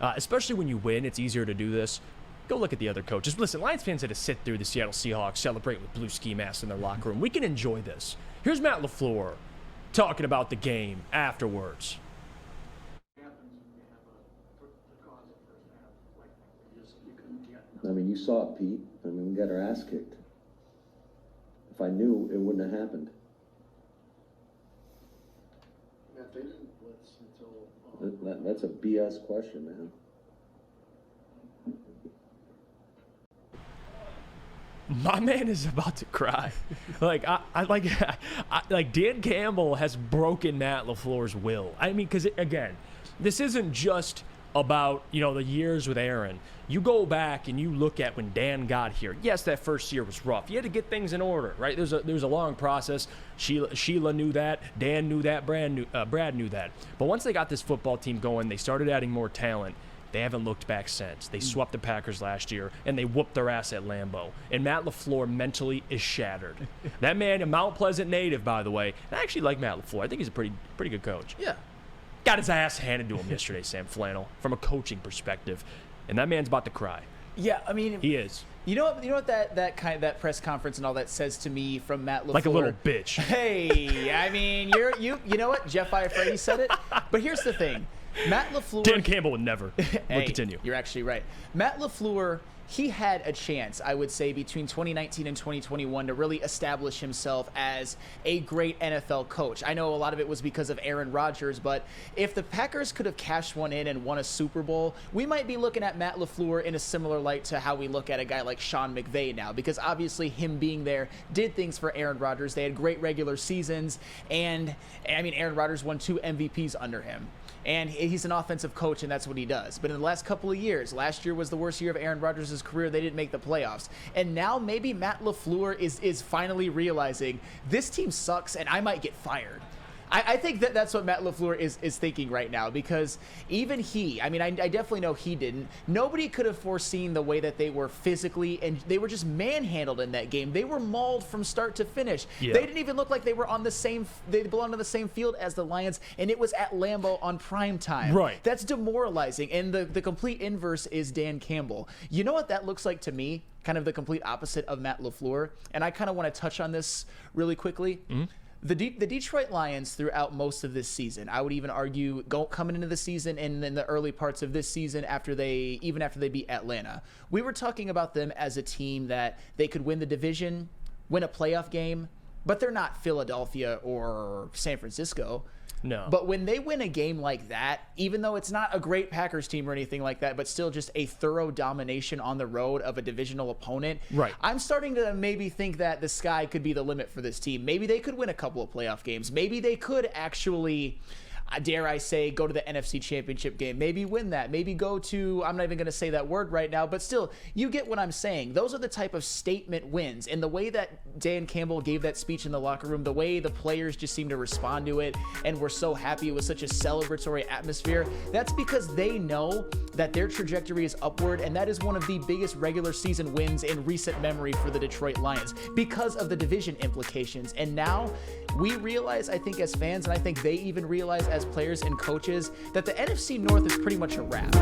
especially when you win. It's easier to do this. Go look at the other coaches. Listen, Lions fans had to sit through the Seattle Seahawks celebrate with blue ski masks in their locker room. We can enjoy this. Here's Matt LaFleur talking about the game afterwards. I mean, you saw it, Pete. I mean, we got our ass kicked. If I knew, it wouldn't have happened. Matt, they didn't blitz until... That's a BS question, man. My man is about to cry. Like Dan Campbell has broken Matt LaFleur's will. I mean, because again, this isn't just about the years with Aaron. You go back and you look at when Dan got here. Yes, that first year was rough. You had to get things in order, right? There's a long process. Sheila knew that. Dan knew that. Brad knew that. But once they got this football team going, they started adding more talent. They haven't looked back since. They swept the Packers last year, and they whooped their ass at Lambeau. And Matt LaFleur mentally is shattered. That man, a Mount Pleasant native, by the way. I actually like Matt LaFleur. I think he's a pretty good coach. Yeah. Got his ass handed to him yesterday, Sam Flannel, from a coaching perspective. And that man's about to cry. Yeah, I mean... He is. You know what that press conference and all that says to me from Matt LaFleur? Like a little bitch. Hey, I mean, you know what? Jeff Iafredi said it. But here's the thing. Matt LaFleur... Dan Campbell would never. Hey, we'll continue. You're actually right. Matt LaFleur, he had a chance, I would say, between 2019 and 2021 to really establish himself as a great NFL coach. I know a lot of it was because of Aaron Rodgers, but if the Packers could have cashed one in and won a Super Bowl, we might be looking at Matt LaFleur in a similar light to how we look at a guy like Sean McVay now, because obviously him being there did things for Aaron Rodgers. They had great regular seasons, and I mean, Aaron Rodgers won 2 MVPs under him. And he's an offensive coach, and that's what he does. But in the last couple of years, last year was the worst year of Aaron Rodgers' career. They didn't make the playoffs. And now maybe Matt LaFleur is finally realizing this team sucks, and I might get fired. I think that's what Matt LaFleur is thinking right now, because even he, I mean, I definitely know he didn't. Nobody could have foreseen the way that they were physically, and they were just manhandled in that game. They were mauled from start to finish. Yeah. They didn't even look like they were on the same, they belonged to the same field as the Lions, and it was at Lambeau on prime time. Right. That's demoralizing, and the complete inverse is Dan Campbell. You know what that looks like to me? Kind of the complete opposite of Matt LaFleur, and I kind of want to touch on this really quickly. Mm-hmm. The Detroit Lions throughout most of this season, I would even argue coming into the season and in the early parts of this season after they beat Atlanta, we were talking about them as a team that they could win the division, win a playoff game, but they're not Philadelphia or San Francisco. No. But when they win a game like that, even though it's not a great Packers team or anything like that, but still just a thorough domination on the road of a divisional opponent, right. I'm starting to maybe think that the sky could be the limit for this team. Maybe they could win a couple of playoff games. Maybe they could actually, dare I say, go to the NFC Championship game. Maybe win that. Maybe go to, I'm not even going to say that word right now, but still, you get what I'm saying. Those are the type of statement wins. And the way that Dan Campbell gave that speech in the locker room, the way the players just seemed to respond to it and were so happy, it was such a celebratory atmosphere, that's because they know that their trajectory is upward, and that is one of the biggest regular season wins in recent memory for the Detroit Lions because of the division implications. And now we realize, I think as fans, and I think they even realize as players and coaches, that the NFC North is pretty much a wrap.